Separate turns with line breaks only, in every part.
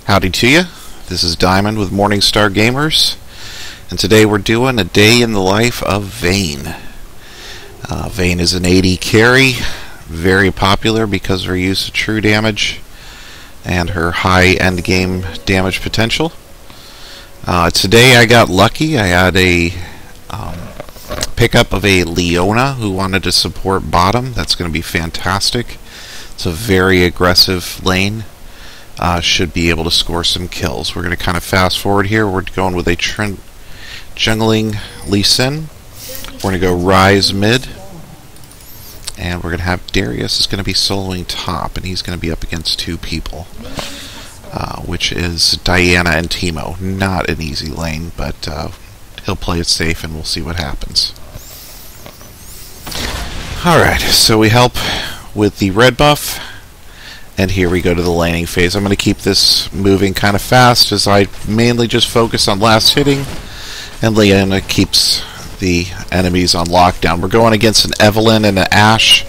Howdy to you. This is Diamond with Morningstar Gamers, and today we're doing a day in the life of Vayne. Vayne is an AD carry, very popular because of her use of true damage and her high endgame damage potential. Today I got lucky. I had a pickup of a Leona who wanted to support bottom. That's going to be fantastic. It's a very aggressive lane. Should be able to score some kills. We're going to kind of fast forward here. We're going with a jungling Lee Sin. We're going to go Ryze mid. And we're going to have Darius is going to be soloing top, and he's going to be up against two people, which is Diana and Teemo. Not an easy lane, but he'll play it safe and we'll see what happens. Alright, so we help with the red buff. And here we go to the laning phase. I'm going to keep this moving kind of fast as I mainly just focus on last hitting, and Leona keeps the enemies on lockdown. We're going against an Evelynn and an Ashe.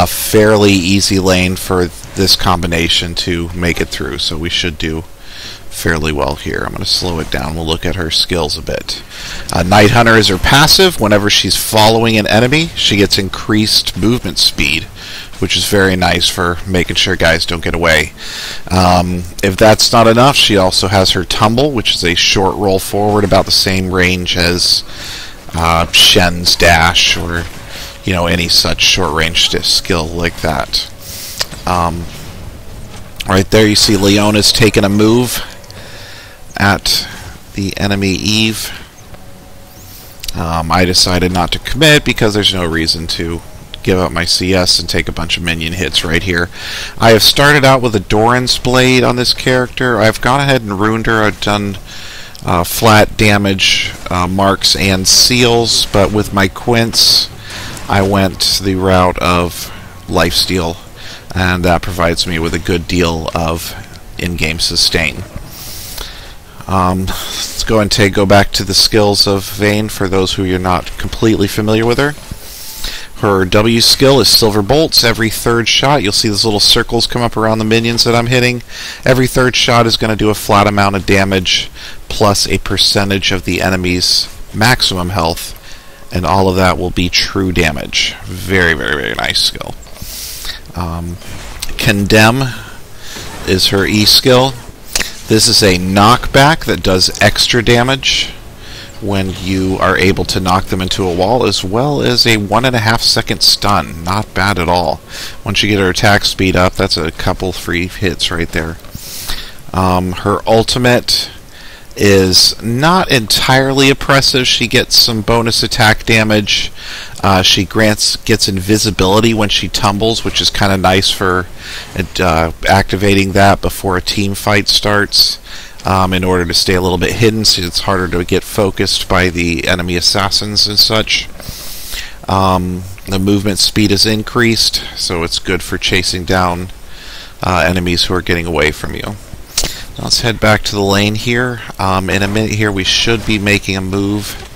Fairly easy lane for this combination to make it through, so we should do fairly well here. I'm going to slow it down. We'll look at her skills a bit. Night Hunter is her passive. Whenever she's following an enemy, she gets increased movement speed, which is very nice for making sure guys don't get away. If that's not enough, she also has her Tumble, which is a short roll forward, about the same range as Shen's dash, or any such short range skill like that. Right there you see Leona's taking a move at the enemy Eve. I decided not to commit because there's no reason to give up my CS and take a bunch of minion hits right here. I have started out with a Doran's Blade on this character. I've gone ahead and ruined her. I've done flat damage marks and seals, but with my Quince I went the route of lifesteal, and that provides me with a good deal of in-game sustain. Let's go and go back to the skills of Vayne for those who are not completely familiar with her. Her W skill is Silver Bolts. Every third shot, you'll see those little circles come up around the minions that I'm hitting. Every third shot is going to do a flat amount of damage plus a percentage of the enemy's maximum health, and all of that will be true damage. Very, very, very nice skill. Condemn is her E skill. This is a knockback that does extra damage when you are able to knock them into a wall, as well as a 1.5 second stun. Not bad at all. Once you get her attack speed up, that's a couple free hits right there. Her ultimate is not entirely oppressive. She gets some bonus attack damage. She gets invisibility when she tumbles, which is kind of nice for activating that before a team fight starts, in order to stay a little bit hidden, so it's harder to get focused by the enemy assassins and such. The movement speed is increased, so it's good for chasing down enemies who are getting away from you. Now let's head back to the lane here. In a minute here we should be making a move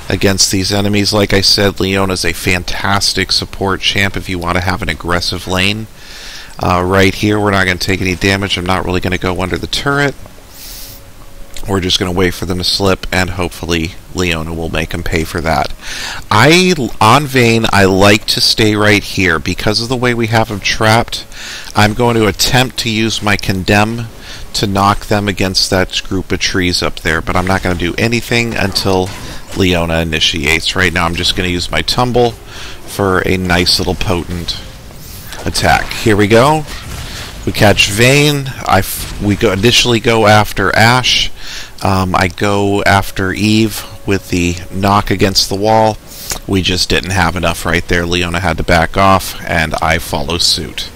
against these enemies. Like I said, Leona's a fantastic support champ if you want to have an aggressive lane. Right here we're not going to take any damage. I'm not really going to go under the turret. We're just going to wait for them to slip, and hopefully Leona will make them pay for that. On Vayne, I like to stay right here. Because of the way we have them trapped, I'm going to attempt to use my Condemn to knock them against that group of trees up there, but I'm not going to do anything until Leona initiates. Right now I'm just going to use my Tumble for a nice little potent attack. Here we go. We catch Vayne. We initially go after Ashe. I go after Eve with the knock against the wall. We just didn't have enough right there. Leona had to back off, and I follow suit.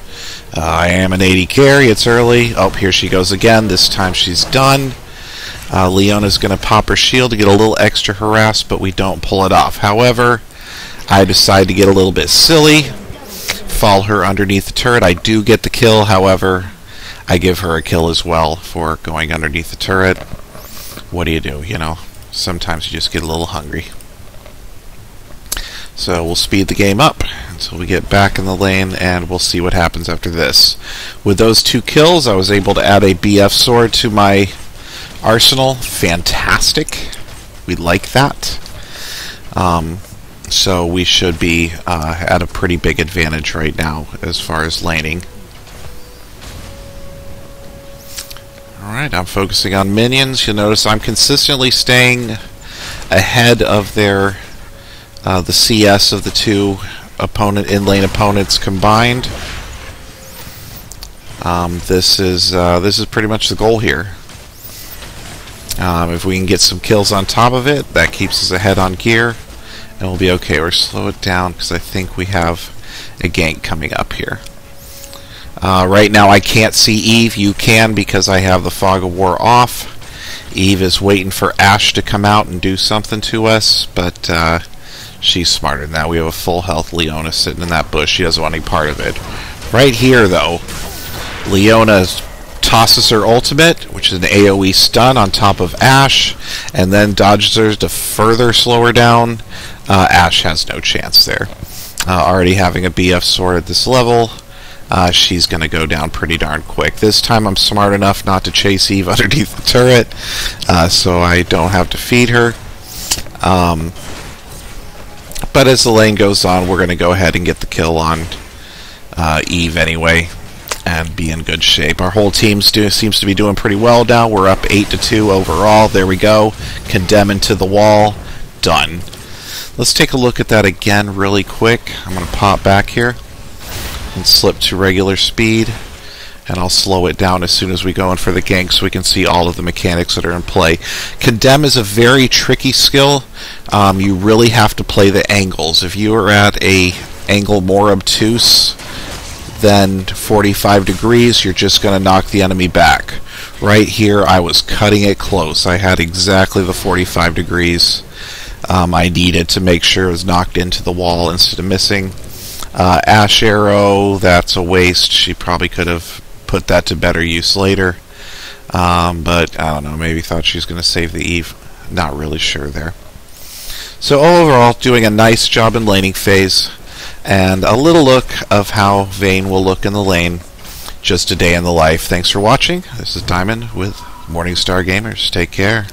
I am an AD carry. It's early. Oh, here she goes again. This time she's done. Leona's going to pop her shield to get a little extra harassed, but we don't pull it off. However, I decide to get a little bit silly. Fall her underneath the turret. I do get the kill, however, I give her a kill as well for going underneath the turret. What do? Sometimes you just get a little hungry. So we'll speed the game up. until we get back in the lane, and we'll see what happens after this. With those 2 kills, I was able to add a BF sword to my arsenal. Fantastic. We like that. So we should be at a pretty big advantage right now as far as laning. Alright, I'm focusing on minions. You'll notice I'm consistently staying ahead of their the CS of the 2 in-lane opponents combined. This is pretty much the goal here. If we can get some kills on top of it, that keeps us ahead on gear, and we'll be okay. We'll slow it down because I think we have a gank coming up here. Right now I can't see Eve. You can, because I have the Fog of War off. Eve is waiting for Ashe to come out and do something to us, but she's smarter than that. We have a full health Leona sitting in that bush. She doesn't want any part of it. Right here, though, Leona tosses her ultimate, which is an AoE stun on top of Ashe, and then dodges her to further slow her down. Ashe has no chance there. Already having a BF sword at this level, she's going to go down pretty darn quick. This time I'm smart enough not to chase Eve underneath the turret, so I don't have to feed her. But as the lane goes on, we're going to go ahead and get the kill on Eve anyway, and be in good shape. Our whole team seems to be doing pretty well now. We're up 8-2 overall. There we go. Condemn into the wall. Done. Let's take a look at that again really quick. I'm going to pop back here and slip to regular speed, and I'll slow it down as soon as we go in for the gank so we can see all of the mechanics that are in play. Condemn is a very tricky skill. You really have to play the angles. If you are at a angle more obtuse than 45 degrees, you're just going to knock the enemy back. Right here, I was cutting it close. I had exactly the 45 degrees I needed to make sure it was knocked into the wall instead of missing. Ashe arrow, that's a waste. She probably could have put that to better use later. But I don't know, maybe thought she was going to save the Eve. Not really sure there. So overall, doing a nice job in laning phase, and a little look of how Vayne will look in the lane. Just a day in the life. Thanks for watching. This is Diamond with Morningstar Gamers. Take care.